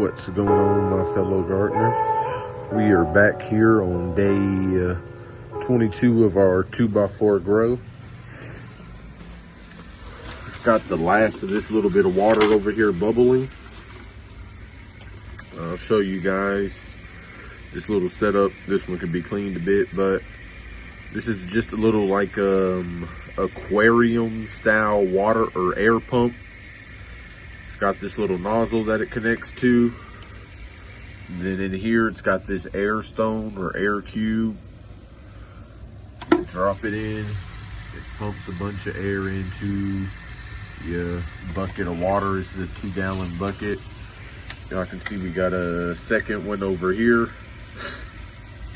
What's going on, my fellow gardeners? We are back here on day 22 of our 2x4 grow. We've got the last of this little bit of water over here bubbling. I'll show you guys this little setup. This one could be cleaned a bit, but this is just a little like aquarium style water or air pump. It's got this little nozzle that it connects to. Then in here, it's got this air stone or air cube. You drop it in, it pumps a bunch of air into your bucket of water. This is a 2-gallon bucket. Y'all can see we got a second one over here.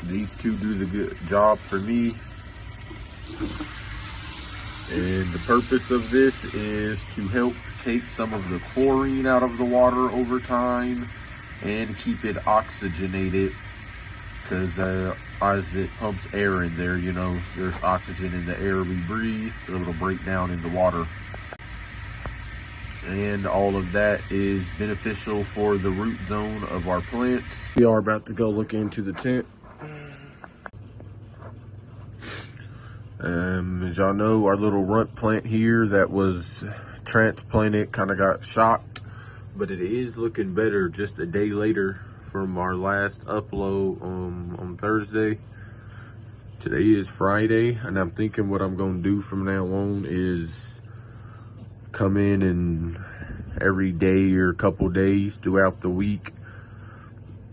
These two do the good job for me. And the purpose of this is to help take some of the chlorine out of the water over time and keep it oxygenated, because as it pumps air in there, you know, there's oxygen in the air we breathe, so it'll break down into water. And all of that is beneficial for the root zone of our plants. We are about to go look into the tent. As y'all know, our little runt plant here that was transplanted kind of got shocked, but it is looking better just a day later from our last upload on Thursday. Today is Friday, and I'm thinking what I'm going to do from now on is come in and every day or a couple days throughout the week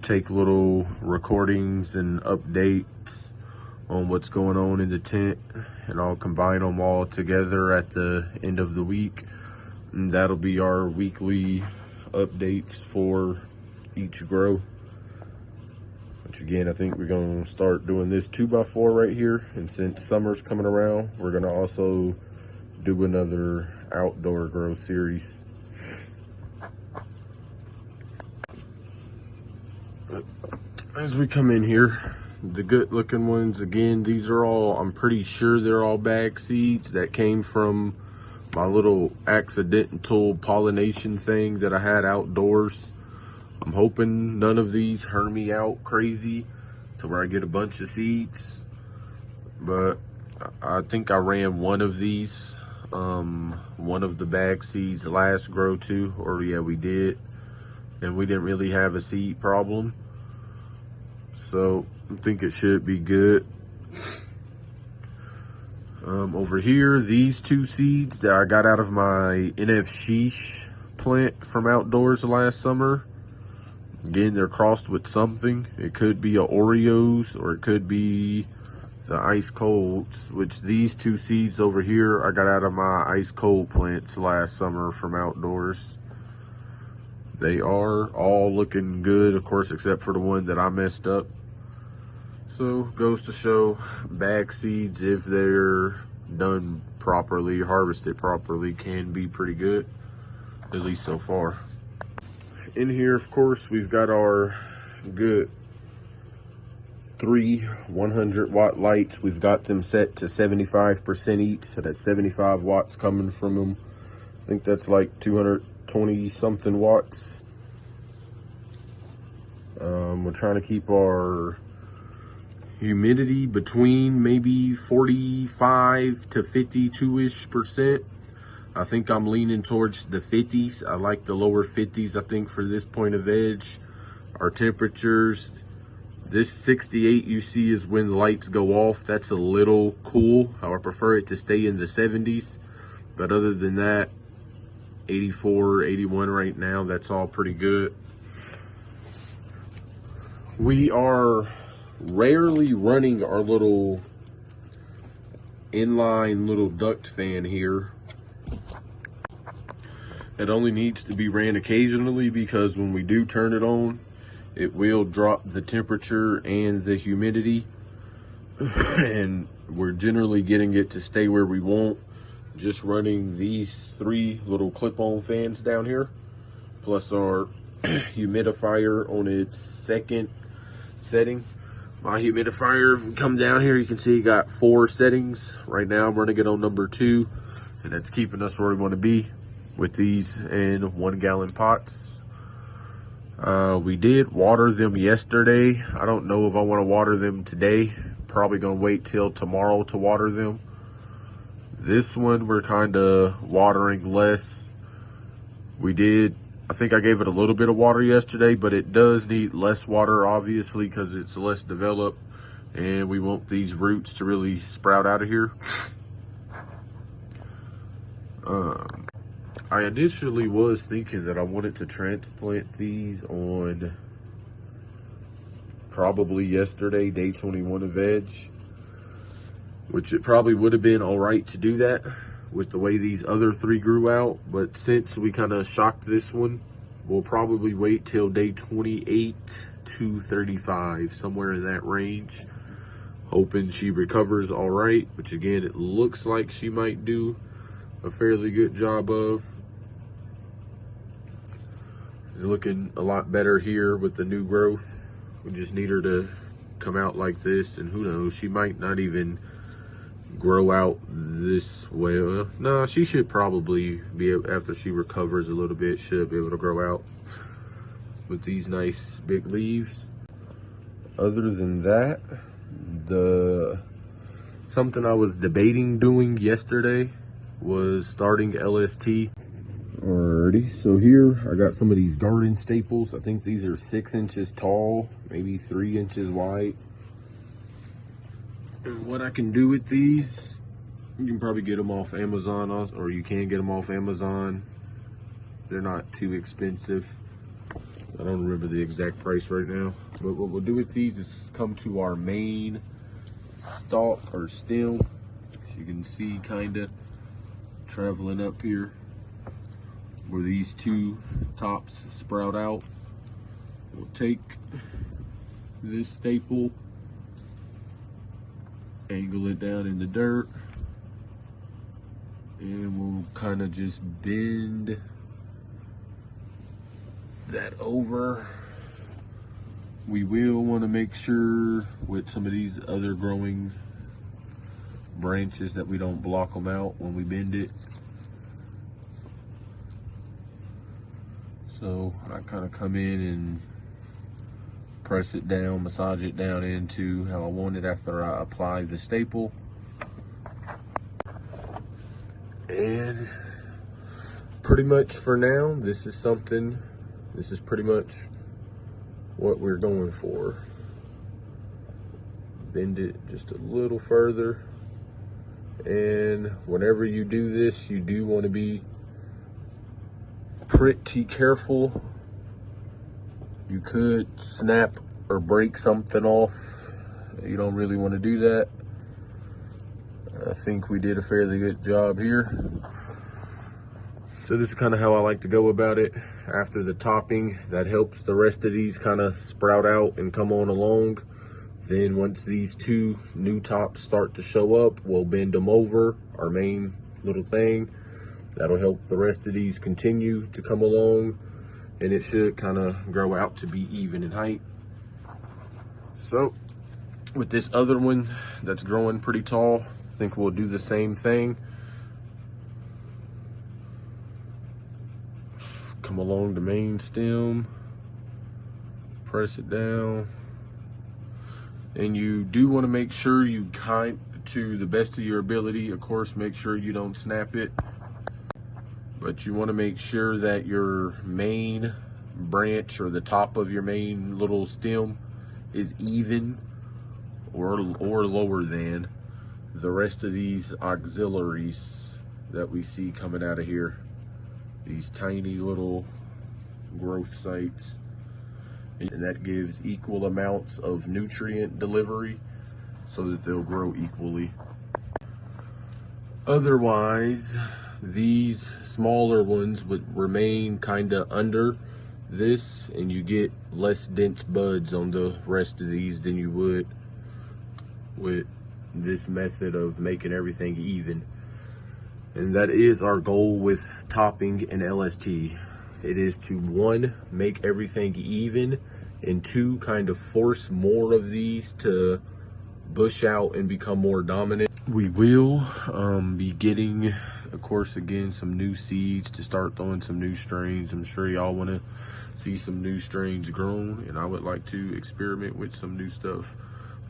take little recordings and updates on what's going on in the tent, and I'll combine them all together at the end of the week, and that'll be our weekly updates for each grow. Which again, I think we're gonna start doing this 2x4 right here, and since summer's coming around, we're gonna also do another outdoor grow series. As we come in here, the good looking ones, again, these are all, I'm pretty sure they're all bag seeds that came from my little accidental pollination thing that I had outdoors. I'm hoping none of these herm me out crazy to where I get a bunch of seeds, but I think I ran one of these, one of the bag seeds last grow too, or yeah, we did, and we didn't really have a seed problem. So I think it should be good. Over here, these two seeds that I got out of my NF Sheesh plant from outdoors last summer. Again, they're crossed with something. It could be a Oreos or it could be the ice colds, which these two seeds over here I got out of my ice cold plants last summer from outdoors. They are all looking good, of course, except for the one that I messed up. So, goes to show, bag seeds, if they're done properly, harvested properly, can be pretty good, at least so far. In here, of course, we've got our good 3 100-watt lights. We've got them set to 75% each, so that's 75 watts coming from them. I think that's like 220 something watts. We're trying to keep our humidity between maybe 45 to 52-ish%. I think I'm leaning towards the 50s. I like the lower 50s, I think, for this point of edge. Our temperatures, this 68 you see is when the lights go off. That's a little cool. I would prefer it to stay in the 70s. But other than that, 84, 81 right now, that's all pretty good. We are rarely running our little inline little duct fan here. It only needs to be ran occasionally because when we do turn it on, it will drop the temperature and the humidity, and we're generally getting it to stay where we want, just running these 3 little clip-on fans down here, plus our humidifier on its second setting. My humidifier, if you come down here, you can see got 4 settings. Right now I'm running it on number 2, and that's keeping us where we want to be with these in 1-gallon pots. We did water them yesterday. I don't know if I want to water them today. Probably gonna wait till tomorrow to water them. This one we're kind of watering less. I think I gave it a little bit of water yesterday, but it does need less water, obviously, because it's less developed, and we want these roots to really sprout out of here. I initially was thinking that I wanted to transplant these on probably yesterday, day 21 of veg, which it probably would have been all right to do that with the way these other three grew out. But since we kind of shocked this one, we'll probably wait till day 28 to 35, somewhere in that range, hoping she recovers all right, which again, it looks like she might do a fairly good job of. Is looking a lot better here with the new growth. We just need her to come out like this, and who knows, she might not even grow out this way. No, she should probably be able, after she recovers a little bit, should be able to grow out with these nice big leaves. Other than that, something I was debating doing yesterday was starting LST. Alrighty, so here I got some of these garden staples. I think these are 6 inches tall, maybe 3 inches wide. And what I can do with these, you can probably get them off Amazon, or you can get them off Amazon. They're not too expensive. I don't remember the exact price right now. But what we'll do with these is come to our main stalk or stem. As you can see, kinda traveling up here, where these two tops sprout out. We'll take this staple, angle it down in the dirt, and we'll kind of just bend that over. We will want to make sure with some of these other growing branches that we don't block them out when we bend it. So I kind of come in and press it down, massage it down into how I want it after I apply the staple. And pretty much for now, this is pretty much what we're going for. Bend it just a little further. And whenever you do this, you do want to be pretty careful. You could snap or break something off. You don't really want to do that. I think we did a fairly good job here. So this is kind of how I like to go about it. After the topping, that helps the rest of these kind of sprout out and come on along. Then once these two new tops start to show up, we'll bend them over our main little thing. That'll help the rest of these continue to come along, and it should kind of grow out to be even in height. So with this other one that's growing pretty tall, I think we'll do the same thing. Come along the main stem, press it down, and you do want to make sure you to the best of your ability, of course, make sure you don't snap it. But you want to make sure that your main branch or the top of your main little stem is even or lower than the rest of these auxiliaries that we see coming out of here. These tiny little growth sites. And that gives equal amounts of nutrient delivery so that they'll grow equally. Otherwise, these smaller ones would remain kind of under this, and you get less dense buds on the rest of these than you would with this method of making everything even. And that is our goal with topping and LST. It is to, 1, make everything even, and 2, kind of force more of these to bush out and become more dominant. We will be getting of course, again, some new seeds to start throwing some new strains. I'm sure y'all want to see some new strains grown, and I would like to experiment with some new stuff.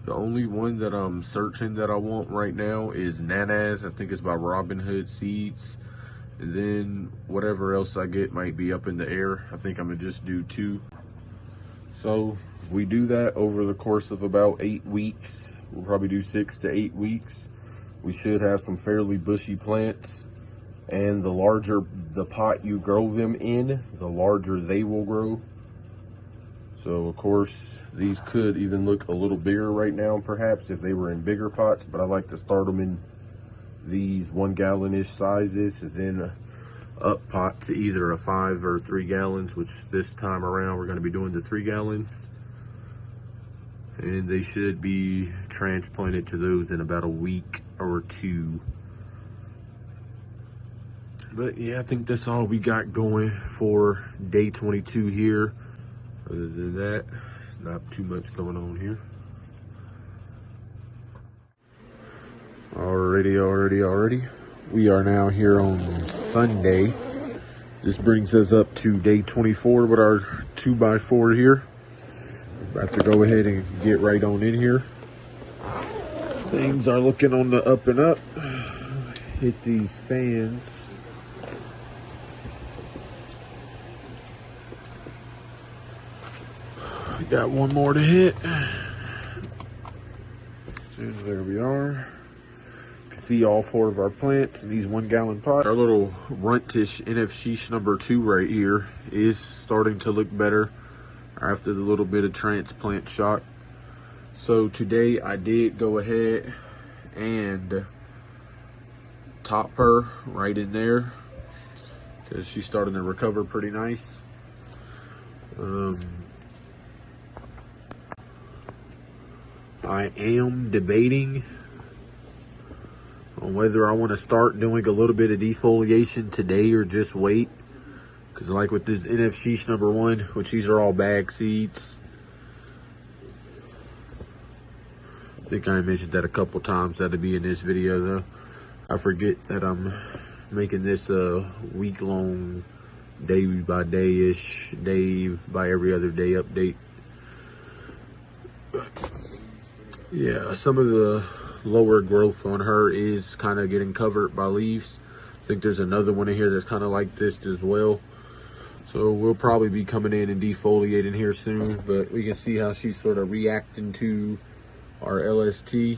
The only one that I'm searching that I want right now is Nanaz. I think it's by Robin Hood Seeds. And then whatever else I get might be up in the air. I think I'm gonna just do 2. So we do that over the course of about 8 weeks. We'll probably do 6 to 8 weeks. We should have some fairly bushy plants. And the larger the pot you grow them in, the larger they will grow. So of course, these could even look a little bigger right now, perhaps, if they were in bigger pots, but I like to start them in these 1 gallon-ish sizes, and then up pot to either a 5 or 3 gallons, which this time around we're going to be doing the 3 gallons. And they should be transplanted to those in about a week or 2. But yeah, I think that's all we got going for day 22 here. Other than that, not too much going on here. Alrighty. We are now here on Sunday. This brings us up to day 24 with our 2x4 here. About to go ahead and get right on in here. Things are looking on the up and up. Hit these fans. We got one more to hit. And there we are. See all 4 of our plants in these 1 gallon pots. Our little runtish NF Sheesh number 2 right here is starting to look better after the little bit of transplant shock. So today I did go ahead and top her right in there because she's starting to recover pretty nice. I am debating on whether I want to start doing a little bit of defoliation today or just wait. Because like with this NF Sheesh number 1, which these are all bag seeds. I think I mentioned that a couple times. That'll be in this video though. I forget that I'm making this a week-long, day by day-ish, day by every other day update. Yeah, some of the lower growth on her is kind of getting covered by leaves. I think there's another one in here that's kind of like this as well. So we'll probably be coming in and defoliating here soon, but we can see how she's sort of reacting to our LST.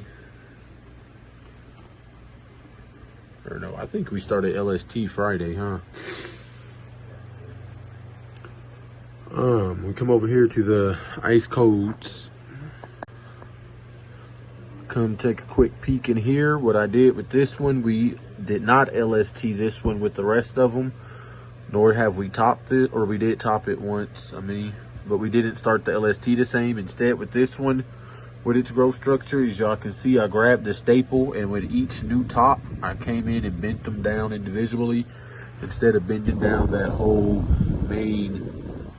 Or no, I think we started LST Friday, huh? We come over here to the ice codes. Come take a quick peek in here. What I did with this one, we did not LST this one with the rest of them, nor have we topped it, or we did top it once, but we didn't start the LST the same. Instead, with this one, with its growth structure, as y'all can see, I grabbed the staple, and with each new top, I came in and bent them down individually, instead of bending down that whole main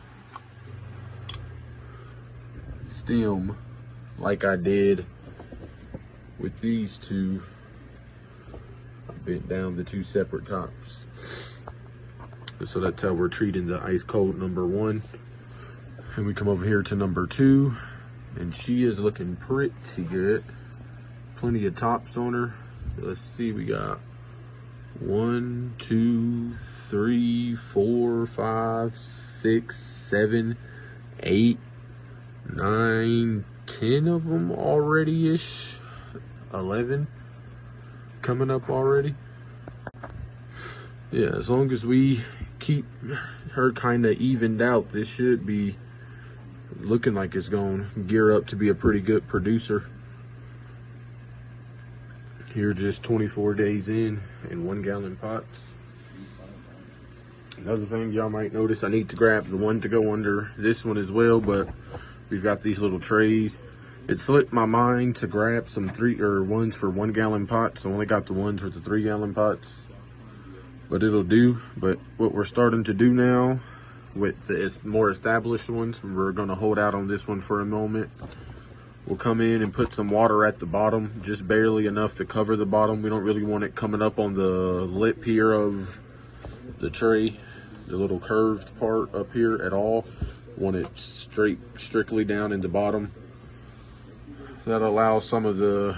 stem like I did with these 2. I bent down the 2 separate tops. So that's how we're treating the ice cold number 1. And we come over here to number 2, and she is looking pretty good. Plenty of tops on her. Let's see, we got 1, 2, 3, 4, 5, 6, 7, 8, 9, 10 of them already-ish. 11 coming up already. Yeah, as long as we keep her kind of evened out, this should be looking like it's going to gear up to be a pretty good producer. Here just 24 days in 1 gallon pots. Another thing y'all might notice, I need to grab the one to go under this one as well, but we've got these little trays. It slipped my mind to grab some ones for 1 gallon pots. I only got the ones with the 3 gallon pots, but it'll do. But what we're starting to do now with the more established ones, we're gonna hold out on this one for a moment. We'll come in and put some water at the bottom, just barely enough to cover the bottom. We don't really want it coming up on the lip here of the tray, the little curved part up here at all. Want it strictly down in the bottom. That allows some of the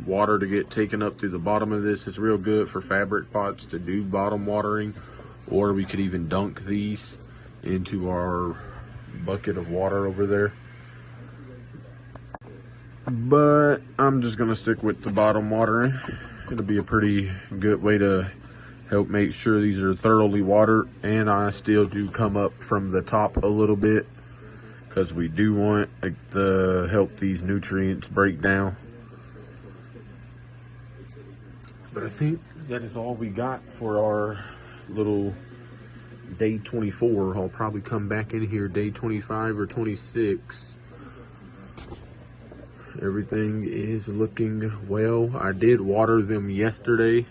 water to get taken up through the bottom of this. It's real good for fabric pots to do bottom watering, or we could even dunk these into our bucket of water over there. But I'm just gonna stick with the bottom watering. It'll be a pretty good way to help make sure these are thoroughly watered, and I still do come up from the top a little bit because we do want to help these nutrients break down. But I think that is all we got for our little day 24. I'll probably come back in here day 25 or 26. Everything is looking well. I did water them yesterday,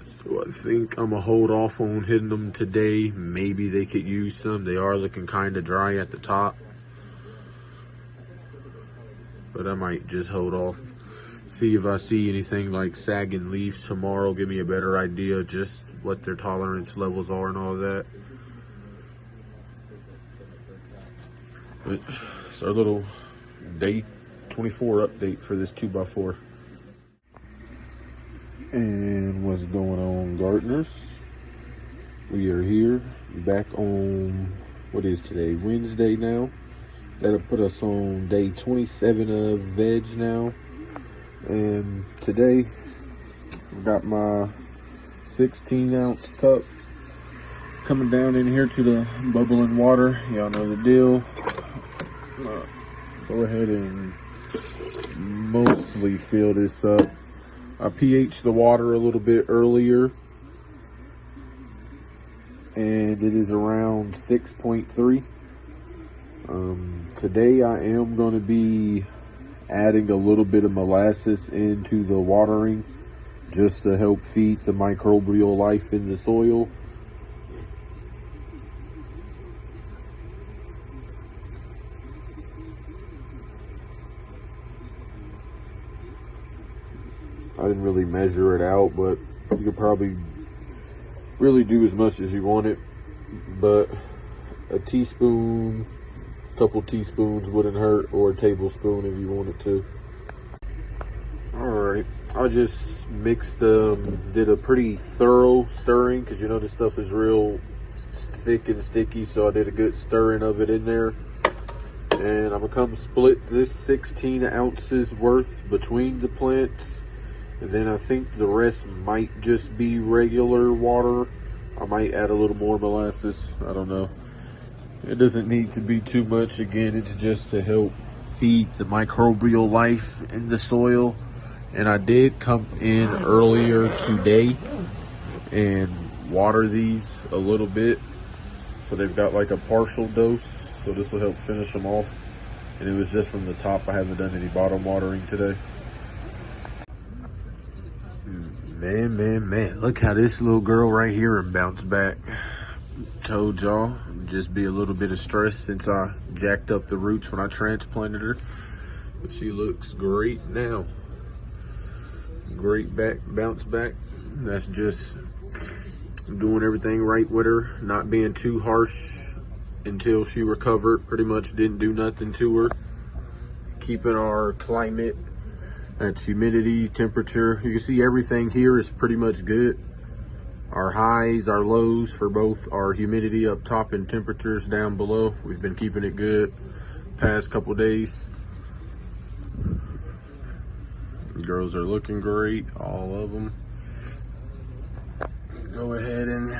so I think I'm gonna hold off on hitting them today. Maybe they could use some. They are looking kind of dry at the top, but I might just hold off. See if I see anything like sagging leaves tomorrow. Give me a better idea just what their tolerance levels are and all that. But it's our little day 24 update for this 2x4. And what's going on, gardeners? We are here back on, what is today, Wednesday now. That'll put us on day 27 of veg now. And today I've got my 16-ounce cup coming down in here to the bubbling water. Y'all know the deal. Go ahead and mostly fill this up. I pH the water a little bit earlier, and it is around 6.3. Today I am going to be adding a little bit of molasses into the watering just to help feed the microbial life in the soil. I didn't really measure it out, but you could probably really do as much as you want it. But a teaspoon, couple teaspoons wouldn't hurt, or a tablespoon if you wanted to. Alright, I just mixed, did a pretty thorough stirring, because you know this stuff is real thick and sticky, so I did a good stirring of it in there. And I'm going to come split this 16 ounces worth between the plants. And then I think the rest might just be regular water. I might add a little more molasses. I don't know. It doesn't need to be too much. Again, it's just to help feed the microbial life in the soil. And I did come in earlier today and water these a little bit. So they've got like a partial dose. So this will help finish them off. And it was just from the top. I haven't done any bottom watering today. Man, look how this little girl right here bounced back. Told y'all, just be a little bit of stress since I jacked up the roots when I transplanted her. But she looks great now. Great bounce back. That's just doing everything right with her, not being too harsh until she recovered. Pretty much didn't do nothing to her. Keeping our climate, that's humidity, temperature. You can see everything here is pretty much good. Our highs, our lows for both our humidity up top and temperatures down below. We've been keeping it good past couple days. The girls are looking great, all of them. Go ahead and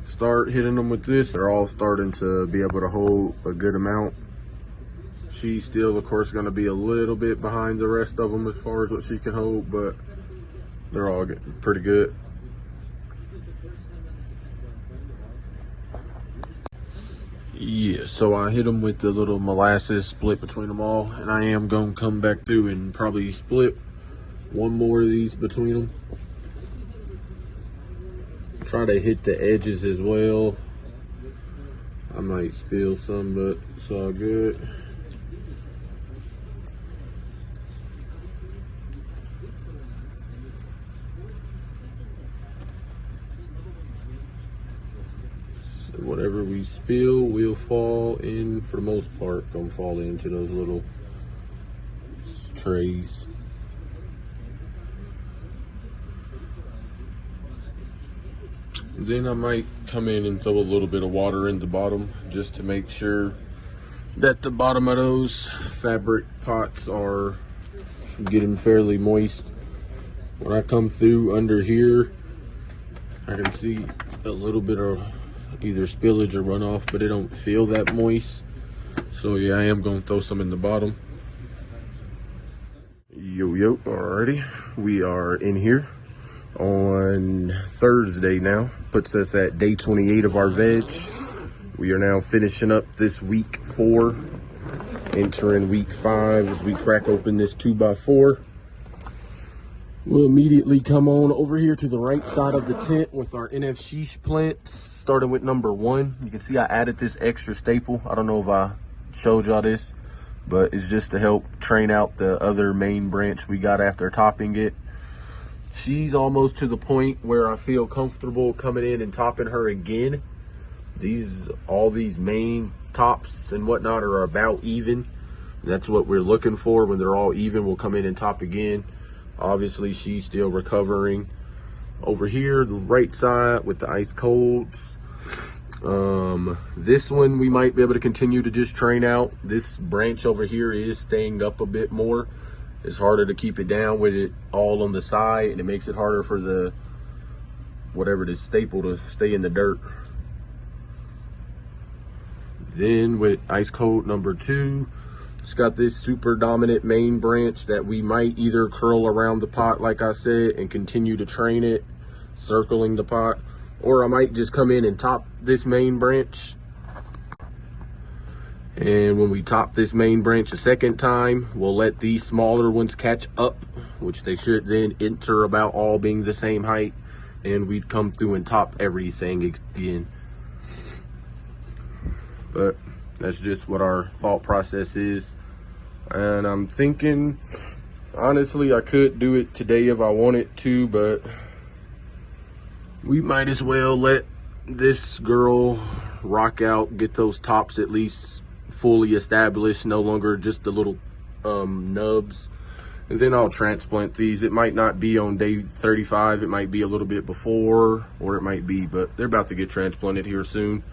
start hitting them with this. They're all starting to be able to hold a good amount. She's still, of course, going to be a little bit behind the rest of them as far as what she can hold, but they're all getting pretty good. Yeah, so I hit them with the little molasses split between them all, and I am going to come back through and probably split one more of these between them. Try to hit the edges as well. I might spill some, but it's all good. So whatever we spill will fall in, for the most part, gonna fall into those little trays. Then I might come in and throw a little bit of water in the bottom just to make sure that the bottom of those fabric pots are getting fairly moist. When I come through under here, I can see a little bit of either spillage or runoff, but it don't feel that moist. So yeah, I am gonna throw some in the bottom. Yo, alrighty. We are in here on Thursday now. Puts us at day 28 of our veg. We are now finishing up this week 4, entering week 5 as we crack open this 2x4. We'll immediately come on over here to the right side of the tent with our NF sheesh plants, starting with number 1. You can see I added this extra staple. I don't know if I showed y'all this, but it's just to help train out the other main branch we got after topping it. She's almost to the point where I feel comfortable coming in and topping her again. All these main tops and whatnot are about even. That's what we're looking for. When they're all even, we'll come in and top again. Obviously, she's still recovering. Over here, the right side with the ice colds. This one we might be able to continue to just train out. This branch over here is staying up a bit more. It's harder to keep it down with it all on the side, and it makes it harder for the whatever this staple to stay in the dirt. Then with ice cold number 2, it's got this super dominant main branch that we might either curl around the pot, like I said, and continue to train it, circling the pot, or I might just come in and top this main branch. And when we top this main branch a second time, we'll let these smaller ones catch up, which they should then enter about all being the same height, and we'd come through and top everything again. But that's just what our thought process is. And I'm thinking, honestly, I could do it today if I wanted to, but we might as well let this girl rock out, get those tops at least fully established, no longer just the little nubs. And then I'll transplant these. It might not be on day 35, it might be a little bit before, or it might be, but they're about to get transplanted here soon.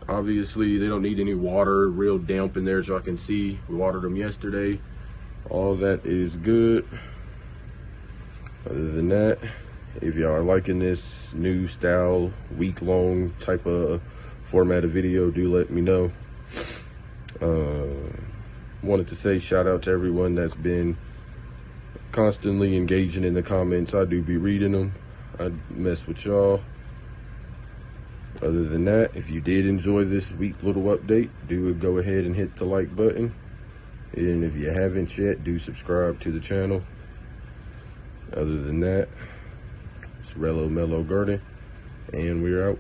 Obviously, they don't need any water, real damp in there, so I can see. We watered them yesterday. All that is good. Other than that, if y'all are liking this new style, week-long type of format of video, do let me know. Wanted to say shout out to everyone that's been constantly engaging in the comments. I do be reading them. I mess with y'all. Other than that, if you did enjoy this week little update, do go ahead and hit the like button. And if you haven't yet, do subscribe to the channel. Other than that, it's Rello Mellow Garden, and we're out.